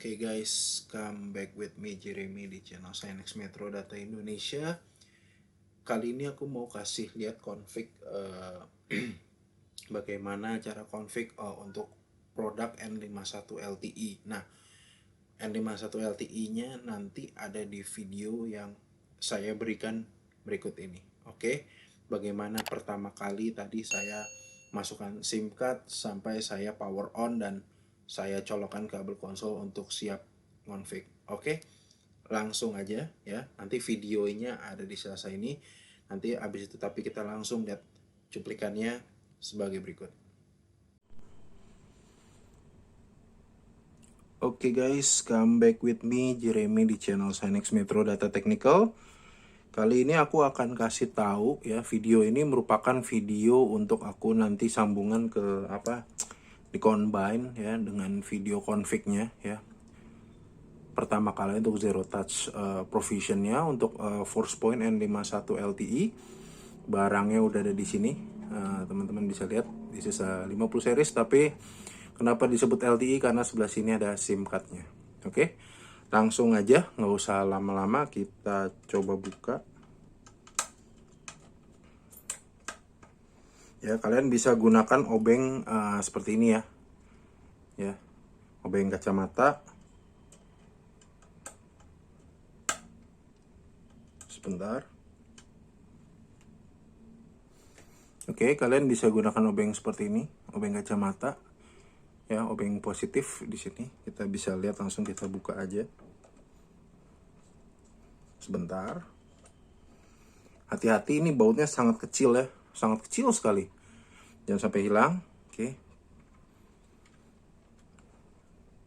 Oke guys, come back with me Jeremy di channel Synex Metro Data Indonesia. Kali ini aku mau kasih lihat config bagaimana cara config untuk produk N51 LTE. Nah, N51 LTE-nya nanti ada di video yang saya berikan berikut ini. Oke, bagaimana pertama kali tadi saya masukkan SIM card sampai saya power on dan saya colokkan kabel konsol untuk siap config. Oke, langsung aja ya. Nanti videonya ada di selesai ini. Nanti habis itu tapi kita langsung lihat cuplikannya sebagai berikut. Oke guys, come back with me Jeremy di channel Synex Metro Data Technical. Kali ini aku akan kasih tahu ya, video ini merupakan video untuk aku nanti sambungan ke di combine ya dengan video config-nya ya. Pertama kali untuk zero touch provision-nya untuk Force Point N51 LTE. Barangnya udah ada di sini. Teman-teman bisa lihat this is 50 series, tapi kenapa disebut LTE karena sebelah sini ada SIM card-nya. Oke. Langsung aja, nggak usah lama-lama, kita coba buka. Ya, kalian bisa gunakan obeng seperti ini ya. Ya, obeng kacamata. Sebentar. Oke, kalian bisa gunakan obeng seperti ini, obeng kacamata. Ya, obeng positif di sini. Kita bisa lihat, langsung kita buka aja. Sebentar. Hati-hati, ini bautnya sangat kecil ya. Sangat kecil sekali. Jangan sampai hilang. Oke.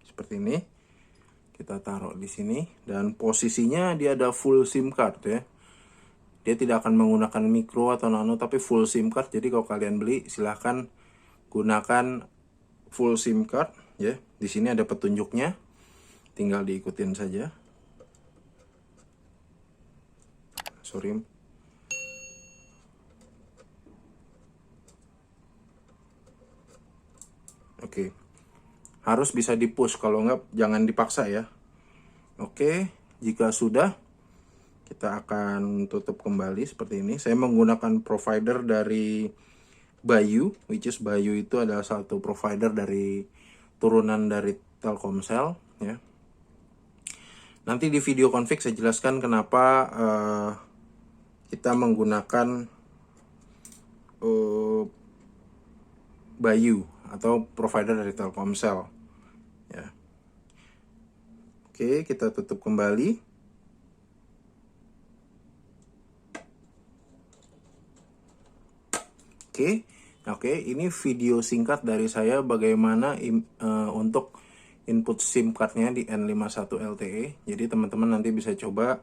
Seperti ini. Kita taruh di sini. Dan posisinya dia ada full SIM card ya. Dia tidak akan menggunakan micro atau nano, tapi full SIM card. Jadi kalau kalian beli, silahkan gunakan full SIM card ya. Di sini ada petunjuknya. Tinggal diikutin saja. Sorry. Oke, harus bisa di-push, kalau enggak jangan dipaksa ya. Oke, jika sudah, kita akan tutup kembali seperti ini. Saya menggunakan provider dari Bayu, which is Bayu itu adalah satu provider dari turunan dari Telkomsel ya. Nanti di video config saya jelaskan kenapa kita menggunakan Bayu atau provider dari Telkomsel ya. Oke, kita tutup kembali. Oke, ini video singkat dari saya bagaimana untuk input SIM card-nya di N51 LTE. Jadi teman-teman nanti bisa coba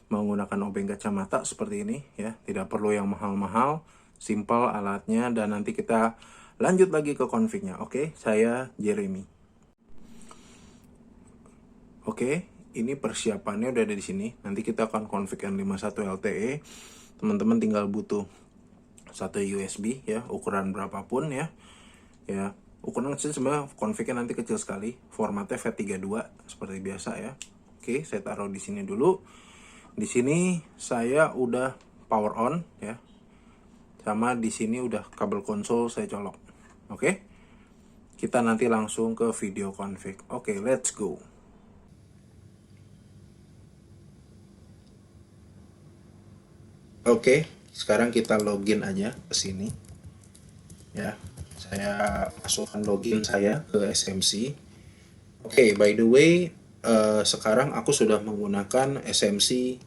menggunakan obeng kacamata seperti ini ya. Tidak perlu yang mahal-mahal, simple alatnya, dan nanti kita lanjut lagi ke config-nya. Oke, saya Jeremy. Oke, ini persiapannya udah ada di sini. Nanti kita akan config N51 LTE. Teman-teman tinggal butuh satu USB ya, ukuran berapapun ya. Ya, ukuran kecil sebenarnya, config-nya nanti kecil sekali. Formatnya FAT32 seperti biasa ya. Oke, saya taruh di sini dulu. Di sini saya udah power on ya. Sama di sini udah kabel konsol saya colok. Oke, kita nanti langsung ke video config. Oke, let's go. Oke, sekarang kita login aja ke sini. Ya, saya masukkan login saya ke SMC. Oke, by the way, sekarang aku sudah menggunakan SMC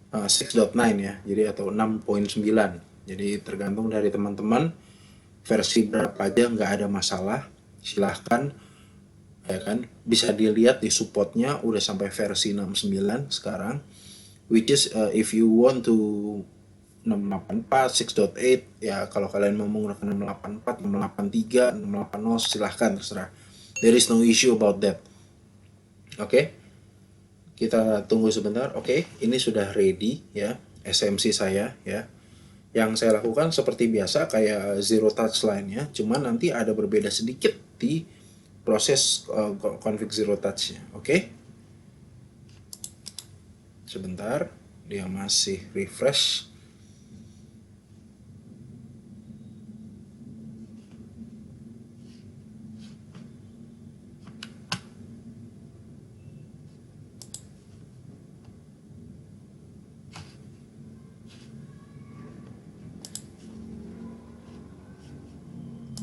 6.9 ya, jadi atau 6.9. Jadi tergantung dari teman-teman versi berapa aja, nggak ada masalah, silahkan ya kan. Bisa dilihat di supportnya udah sampai versi 69 sekarang, which is if you want to 684, 6.8 ya, kalau kalian mau menggunakan 684, 683, 680 silahkan, terserah. There is no issue about that. Oke, kita tunggu sebentar. Oke, ini sudah ready ya SMC saya ya. Yang saya lakukan seperti biasa kayak zero touch lainnya, cuman nanti ada berbeda sedikit di proses config zero touch-nya. Oke. Sebentar, dia masih refresh.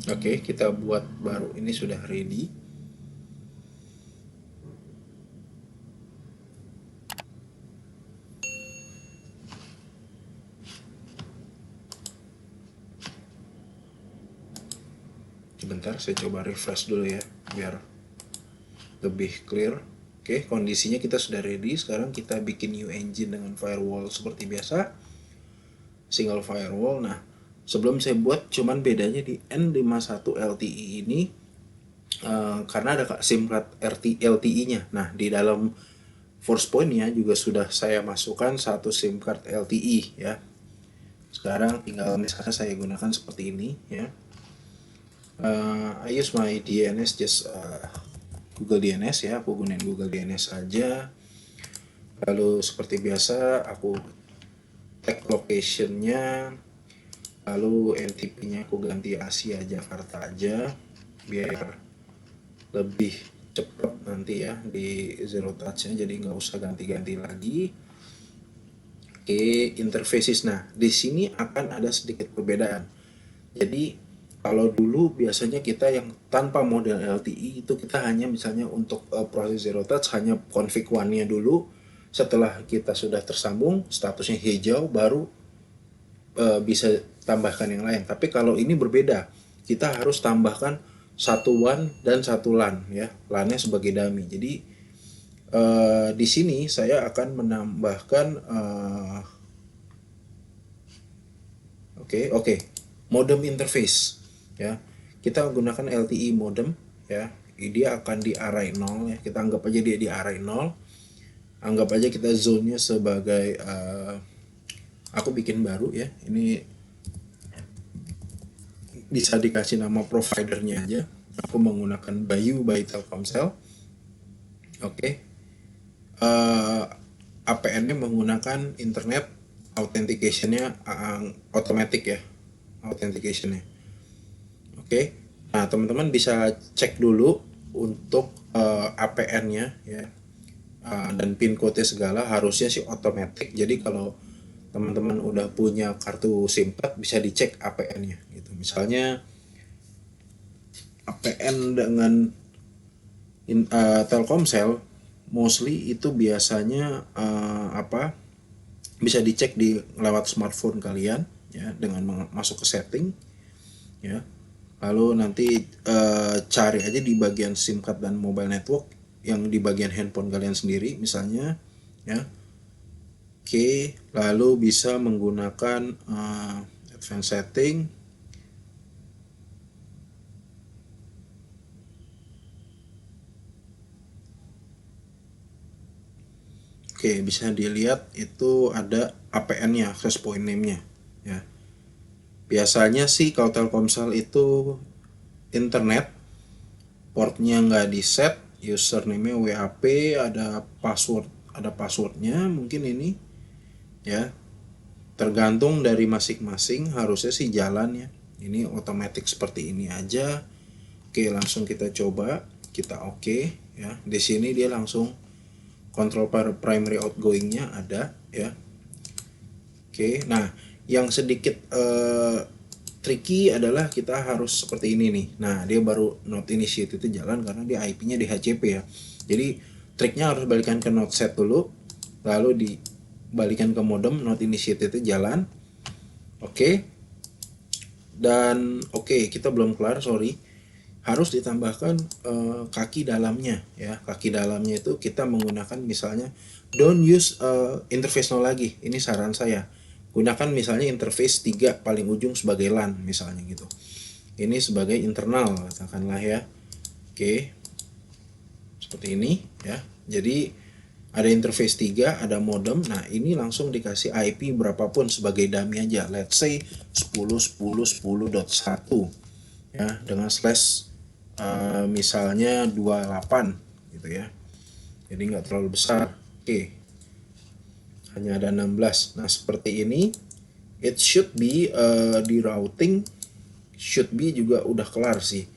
Oke, kita buat baru, ini sudah ready. Sebentar, saya coba refresh dulu ya, biar lebih clear. Oke, kondisinya kita sudah ready. Sekarang kita bikin new engine dengan firewall seperti biasa. Single firewall. Nah, sebelum saya buat, cuman bedanya di N51 LTE ini karena ada SIM card LTE-nya. Nah, di dalam force point-nya juga sudah saya masukkan satu SIM card LTE ya. Sekarang tinggal misalnya saya gunakan seperti ini ya. I use my DNS just Google DNS ya, aku gunain Google DNS aja. Lalu seperti biasa aku tag location-nya, lalu NTP-nya aku ganti Asia Jakarta aja biar lebih cepat nanti ya di zero touch-nya, jadi nggak usah ganti-ganti lagi. Oke, interfaces. Nah, di sini akan ada sedikit perbedaan. Jadi kalau dulu biasanya kita yang tanpa model LTE itu kita hanya misalnya untuk proses zero touch hanya config one-nya dulu. Setelah kita sudah tersambung, statusnya hijau, baru bisa tambahkan yang lain. Tapi kalau ini berbeda, kita harus tambahkan satu WAN dan satu LAN ya, LAN-nya sebagai dummy. Jadi di sini saya akan menambahkan oke, modem interface ya. Kita gunakan LTE modem ya. Dia akan di array 0 ya. Kita anggap aja dia di array 0. Anggap aja kita zone-nya sebagai aku bikin baru ya. Ini bisa dikasih nama providernya aja. Aku menggunakan Bayu by Telkomsel. Oke. APN-nya menggunakan internet authentication-nya automatic ya. Authentication-nya. Oke. Nah, teman-teman bisa cek dulu untuk APN-nya ya. Dan pin code segala harusnya sih otomatis. Jadi kalau teman-teman udah punya kartu SIM card bisa dicek APN-nya gitu. Misalnya APN dengan Telkomsel mostly itu biasanya bisa dicek di lewat smartphone kalian ya, dengan masuk ke setting ya. Lalu nanti cari aja di bagian SIM card dan mobile network yang di bagian handphone kalian sendiri misalnya ya. Oke, lalu bisa menggunakan advanced setting. Oke, bisa dilihat itu ada APN-nya, access point name-nya ya. Biasanya sih kalau Telkomsel itu internet portnya nggak di set, username-nya WAP, ada passwordnya mungkin ini ya, tergantung dari masing-masing, harusnya sih jalan ya. Ini otomatis seperti ini aja. Oke, langsung kita coba, kita oke ya. Di sini dia langsung kontrol primary outgoing-nya ada ya. Oke, nah yang sedikit tricky adalah kita harus seperti ini nih. Nah, dia baru not initiate itu jalan karena dia IP-nya di HCP ya. Jadi triknya harus balikan ke not set dulu, lalu dibalikan ke modem, not initiate itu jalan. Oke. Dan oke, kita belum kelar, sorry. Harus ditambahkan kaki dalamnya ya. Kaki dalamnya itu kita menggunakan misalnya don't use interface 0 lagi. Ini saran saya. Gunakan misalnya interface 3 paling ujung sebagai LAN misalnya gitu. Ini sebagai internal katakanlah ya. Oke. Seperti ini ya. Jadi ada interface 3, ada modem. Nah, ini langsung dikasih IP berapapun sebagai dummy aja. Let's say 10.10.10.1 ya, dengan slash misalnya 28 gitu ya. Jadi nggak terlalu besar. Oke, hanya ada 16. Nah, seperti ini it should be di routing should be juga udah kelar sih.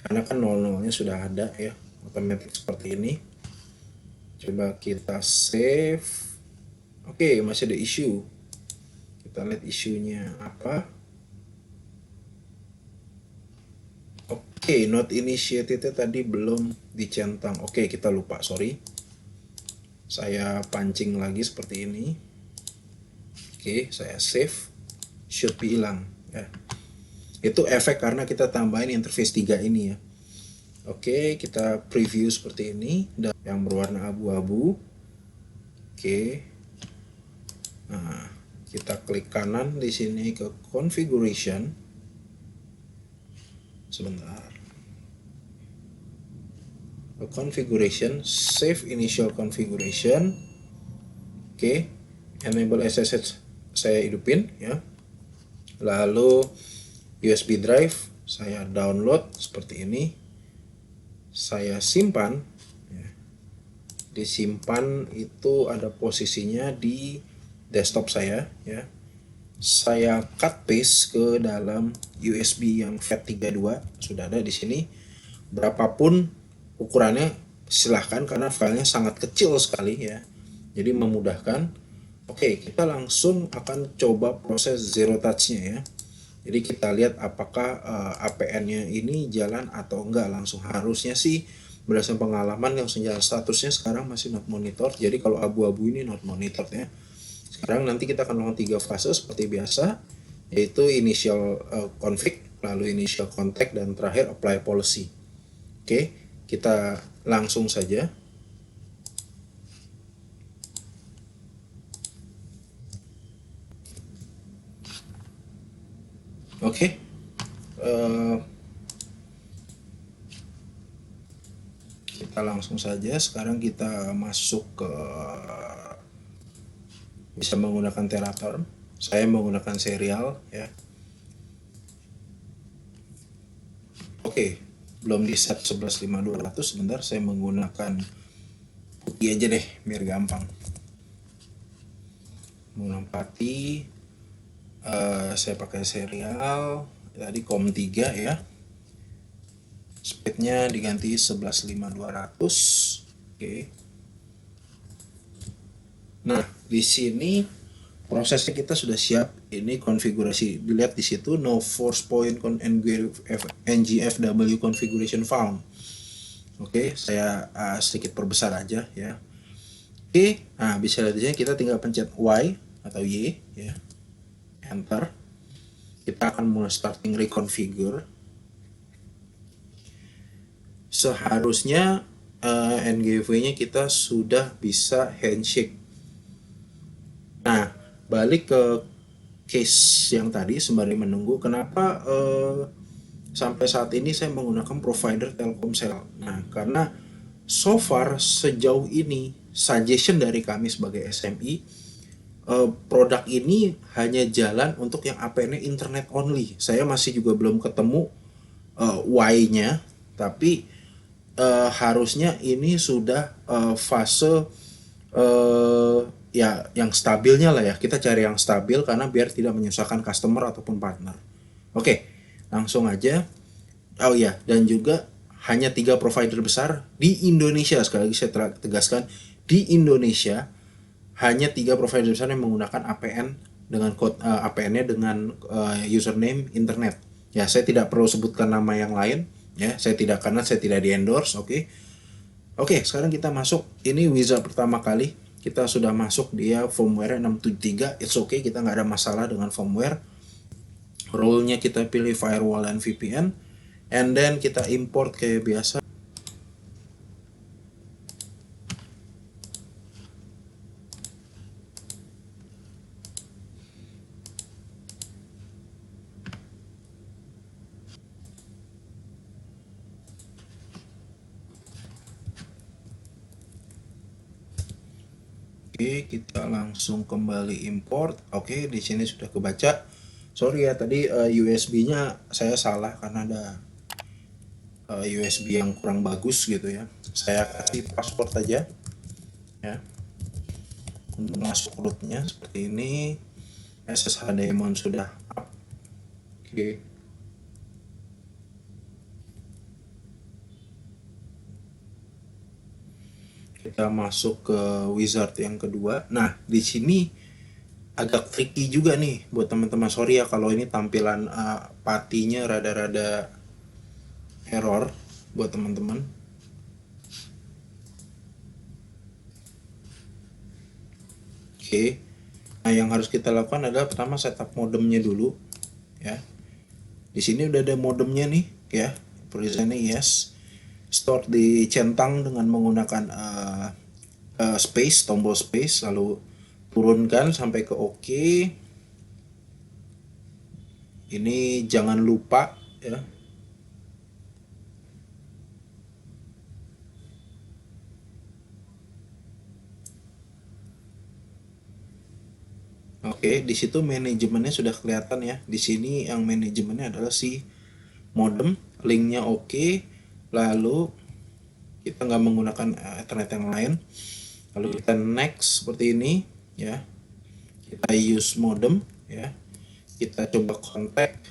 Karena kan 00-nya sudah ada ya, otomatis seperti ini. Coba kita save. Oke, masih ada issue. Kita lihat isunya apa. Oke, not initiated tadi belum dicentang. Oke, kita lupa, sorry. Saya pancing lagi seperti ini. Oke, saya save. Should be hilang ya. Itu efek karena kita tambahin interface 3 ini ya. Oke, kita preview seperti ini dan yang berwarna abu-abu. Oke. Nah, kita klik kanan di sini ke configuration. Sebentar. Configuration, save initial configuration. Oke, enable SSH saya hidupin ya. Lalu USB drive saya download seperti ini. Saya simpan ya. Disimpan itu ada posisinya di desktop saya ya. Saya cut paste ke dalam USB yang FAT32 sudah ada di sini. Berapapun ukurannya silahkan karena filenya sangat kecil sekali ya, jadi memudahkan. Oke, kita langsung akan coba proses zero touch-nya ya. Jadi kita lihat apakah APN-nya ini jalan atau enggak. Langsung harusnya sih berdasarkan pengalaman yang statusnya sekarang masih not monitor. Jadi kalau abu-abu ini not monitor ya. Sekarang nanti kita akan melakukan 3 fase seperti biasa, yaitu initial config, lalu initial contact, dan terakhir apply policy. Oke, kita langsung saja. Oke, kita langsung saja. Sekarang kita masuk ke bisa menggunakan Terraform. Saya menggunakan serial ya. Oke, belum di set 11.5.200. Sebentar, saya menggunakan putih aja deh biar gampang. Menggunakan putih. Saya pakai serial tadi COM3 ya. Speednya diganti 11.5.200. Oke. Nah, di sini prosesnya kita sudah siap. Ini konfigurasi, dilihat di situ no force point ngfw configuration found. Oke, saya sedikit perbesar aja ya. Oke, nah bisa lihat di sini kita tinggal pencet Y atau Y ya. Enter. Kita akan mulai starting reconfigure. Seharusnya NGV-nya kita sudah bisa handshake. Nah, balik ke case yang tadi sembari menunggu, kenapa sampai saat ini saya menggunakan provider Telkomsel. Nah, karena so far sejauh ini suggestion dari kami sebagai SMI, produk ini hanya jalan untuk yang APN internet only. Saya masih juga belum ketemu why-nya, tapi harusnya ini sudah fase ya yang stabilnya lah ya. Kita cari yang stabil karena biar tidak menyusahkan customer ataupun partner. Oke, langsung aja. Oh ya, dan juga hanya 3 provider besar di Indonesia. Sekali lagi saya tegaskan, di Indonesia hanya 3 provider besar yang menggunakan APN dengan kode APN-nya dengan username internet. Ya, saya tidak perlu sebutkan nama yang lain ya. Saya tidak, karena saya tidak di endorse. Oke, sekarang kita masuk. Ini wizard pertama kali. Kita sudah masuk dia firmware 673. It's okay, kita nggak ada masalah dengan firmware. Role-nya kita pilih firewall dan VPN. And then kita import kayak biasa. Oke, kita langsung kembali import. Oke, di sini sudah kebaca. Sorry ya, tadi USB-nya saya salah karena ada USB yang kurang bagus gitu ya. Saya kasih password aja ya untuk masuk rootnya seperti ini. SSH daemon sudah up. Oke. Kita masuk ke wizard yang kedua. Nah, di sini agak tricky juga nih buat teman-teman. Sorry ya kalau ini tampilan patinya rada-rada error buat teman-teman. Oke. Nah, yang harus kita lakukan adalah pertama setup modemnya dulu ya. Di sini udah ada modemnya nih ya. Perlihatnya yes. Store di centang dengan menggunakan space, tombol space, lalu turunkan sampai ke OK. Ini jangan lupa ya. Oke, di situ manajemennya sudah kelihatan ya. Di sini yang manajemennya adalah si modem, linknya oke, lalu kita nggak menggunakan Ethernet yang lain. Lalu kita next seperti ini ya. Kita use modem ya. Kita coba contact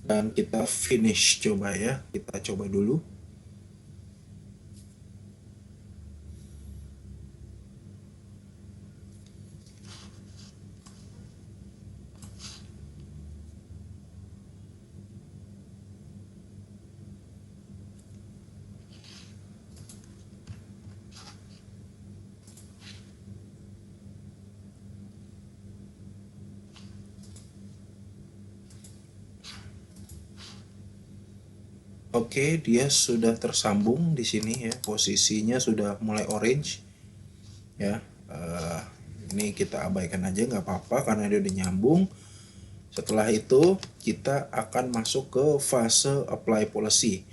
dan kita finish coba ya. Kita coba dulu. Oke, dia sudah tersambung di sini ya. Posisinya sudah mulai orange ya. Ini kita abaikan aja nggak apa-apa karena dia udah nyambung. Setelah itu kita akan masuk ke fase apply policy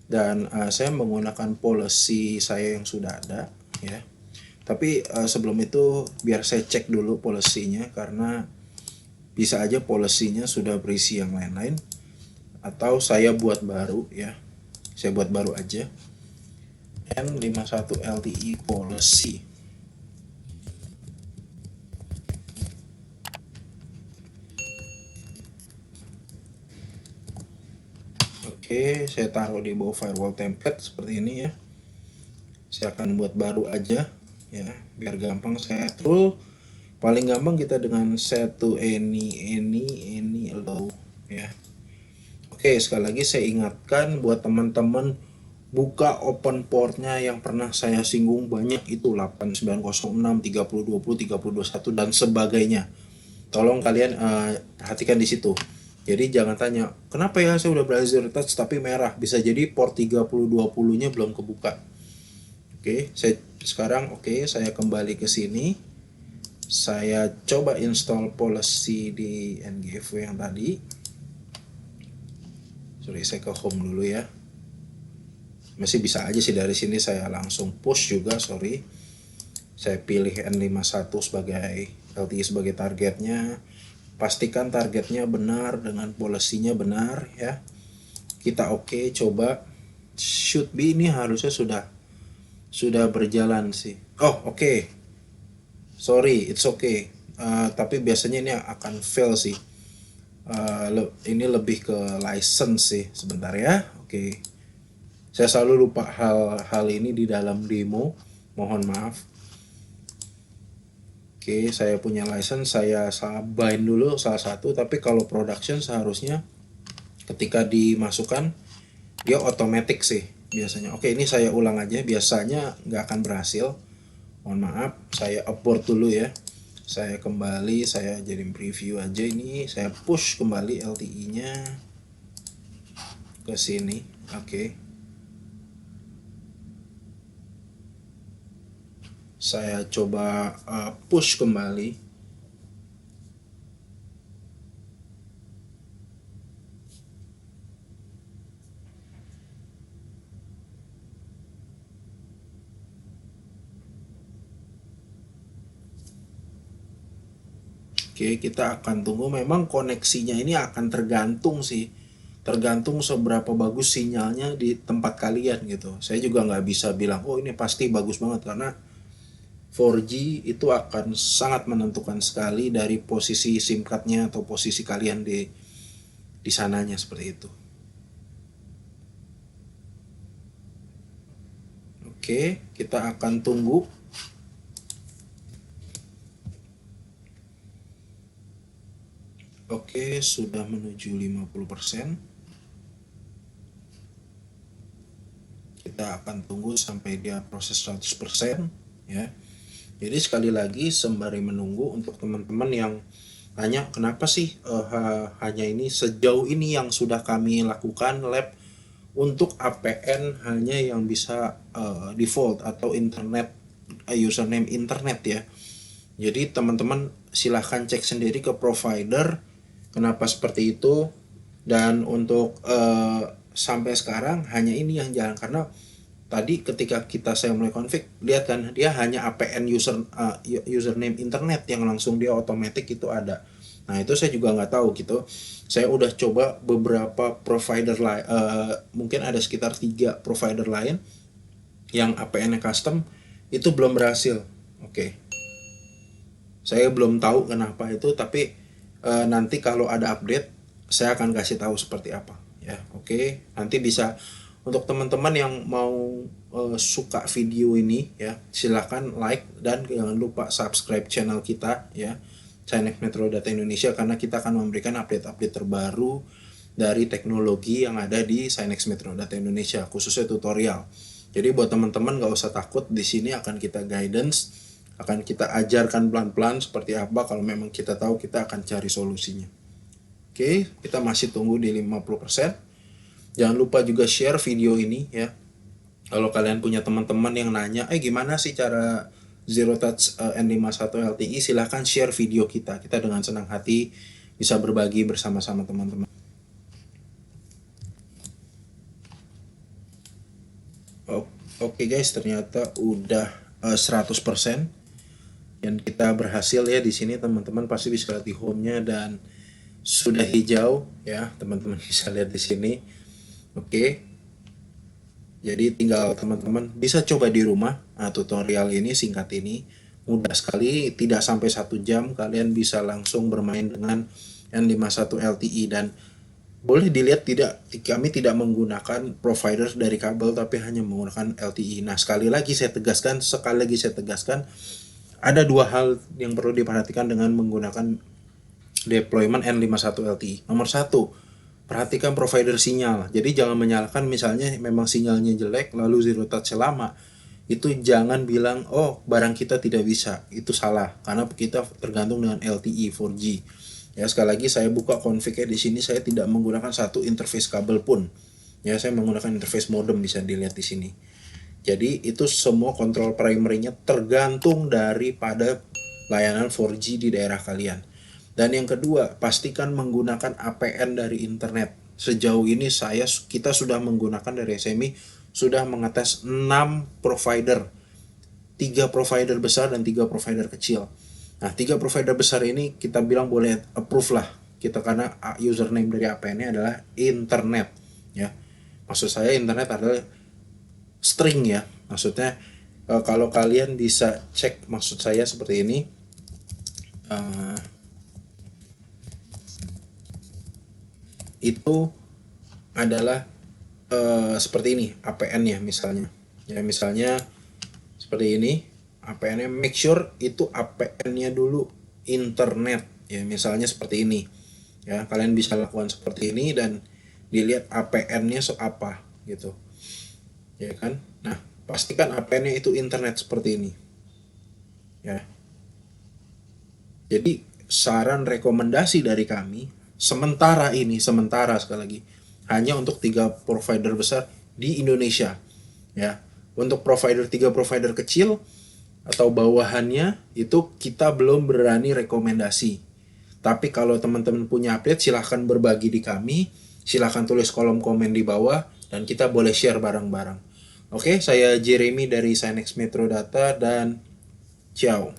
dan saya menggunakan policy saya yang sudah ada ya. Tapi sebelum itu biar saya cek dulu policy-nya karena bisa aja policy-nya sudah berisi yang lain-lain atau saya buat baru ya. Saya buat baru aja. N51 LTE policy. Oke, saya taruh di bawah firewall template seperti ini ya. Saya akan buat baru aja ya, biar gampang saya atur. Paling gampang kita dengan set to any allow ya. Oke, sekali lagi saya ingatkan buat teman-teman buka open portnya yang pernah saya singgung banyak itu 8906, 3020, 3021 dan sebagainya. Tolong kalian perhatikan di situ. Jadi jangan tanya, kenapa ya saya udah browser touch tapi merah? Bisa jadi port 3020-nya belum kebuka. Oke, saya kembali ke sini. Saya coba install policy di NGFW yang tadi. Sorry, saya ke home dulu ya. Masih bisa aja sih dari sini saya langsung push juga, sorry. Saya pilih N51 sebagai LTE sebagai targetnya. Pastikan targetnya benar dengan policy-nya benar ya. Kita oke, coba. Should be ini harusnya sudah berjalan sih. Oh, oke. Sorry, it's okay. Tapi biasanya ini akan fail sih. Ini lebih ke license sih. Sebentar ya. Oke. Saya selalu lupa hal ini di dalam demo. Mohon maaf. Oke, saya punya license, saya bind dulu salah satu, tapi kalau production seharusnya ketika dimasukkan dia otomatis sih biasanya. Oke, ini saya ulang aja, biasanya nggak akan berhasil. Mohon maaf, saya abort dulu ya. Saya kembali, saya jadi preview aja ini, saya push kembali LTE-nya ke sini. Oke. Saya coba push kembali. Oke, kita akan tunggu. Memang koneksinya ini akan tergantung sih. tergantung seberapa bagus sinyalnya di tempat kalian gitu. Saya juga nggak bisa bilang, oh ini pasti bagus banget, karena 4G itu akan sangat menentukan sekali dari posisi SIM cardnya atau posisi kalian di sananya, seperti itu. Oke, kita akan tunggu. Oke, sudah menuju 50%. Kita akan tunggu sampai dia proses 100% ya. Jadi sekali lagi sembari menunggu, untuk teman-teman yang tanya kenapa sih hanya ini, sejauh ini yang sudah kami lakukan lab untuk APN hanya yang bisa default atau internet, username internet ya. Jadi teman-teman silahkan cek sendiri ke provider kenapa seperti itu. Dan untuk sampai sekarang hanya ini yang jalan, karena tadi ketika saya mulai config, lihat kan dia hanya APN username internet yang langsung dia otomatis itu ada. Nah itu saya juga nggak tahu gitu. Saya udah coba beberapa provider lain, mungkin ada sekitar 3 provider lain yang APN-nya custom, itu belum berhasil. Oke. Saya belum tahu kenapa itu, tapi nanti kalau ada update saya akan kasih tahu seperti apa ya. Oke, nanti bisa. Untuk teman-teman yang mau suka video ini ya, silahkan like dan jangan lupa subscribe channel kita ya, SineX Metro Data Indonesia, karena kita akan memberikan update-update terbaru dari teknologi yang ada di SineX Metro Data Indonesia, khususnya tutorial. Jadi buat teman-teman nggak usah takut, di sini akan kita guidance, akan kita ajarkan pelan-pelan seperti apa. Kalau memang kita tahu, kita akan cari solusinya. Oke, kita masih tunggu di 50%. Jangan lupa juga share video ini ya. Kalau kalian punya teman-teman yang nanya, gimana sih cara Zero Touch N51 LTE, silahkan share video kita. Kita dengan senang hati bisa berbagi bersama-sama teman-teman. Oke guys, ternyata udah 100%. Dan kita berhasil ya di sini, teman-teman pasti bisa lihat di home-nya dan sudah hijau ya, teman-teman bisa lihat di sini. Oke, jadi tinggal teman-teman bisa coba di rumah. Nah, tutorial ini singkat ini mudah sekali, tidak sampai 1 jam kalian bisa langsung bermain dengan N51 LTE. Dan boleh dilihat, kami tidak menggunakan provider dari kabel, tapi hanya menggunakan LTE. Nah sekali lagi saya tegaskan, ada 2 hal yang perlu diperhatikan dengan menggunakan deployment N51 LTE. Nomor 1, perhatikan provider sinyal. Jadi jangan menyalahkan, misalnya memang sinyalnya jelek lalu zero touch lama, itu jangan bilang oh barang kita tidak bisa. Itu salah, karena kita tergantung dengan LTE 4G. Ya sekali lagi saya buka config-nya di sini, saya tidak menggunakan satu interface kabel pun. Ya saya menggunakan interface modem, bisa dilihat di sini. Jadi itu semua kontrol primary-nya tergantung daripada layanan 4G di daerah kalian. Dan yang kedua, pastikan menggunakan APN dari internet. Sejauh ini kita sudah menggunakan dari SMI, sudah mengetes 6 provider. 3 provider besar dan 3 provider kecil. Nah 3 provider besar ini kita bilang boleh approve lah kita, karena username dari APN-nya adalah internet ya. Maksud saya internet adalah string ya. Maksudnya kalau kalian bisa cek, maksud saya seperti ini. Itu adalah seperti ini APN-nya misalnya. Ya misalnya seperti ini APN-nya, make sure itu APN-nya dulu internet ya, misalnya seperti ini. Ya, kalian bisa lakukan seperti ini dan dilihat APN-nya apa gitu. Ya kan? Nah, pastikan APN-nya itu internet seperti ini. Ya. Jadi saran rekomendasi dari kami sementara sekali lagi hanya untuk 3 provider besar di Indonesia ya. Untuk 3 provider kecil atau bawahannya itu kita belum berani rekomendasi. Tapi kalau teman-teman punya update, silahkan berbagi di kami, silahkan tulis kolom komen di bawah dan kita boleh share bareng-bareng. Oke, saya Jeremy dari SineX Metro Data dan ciao.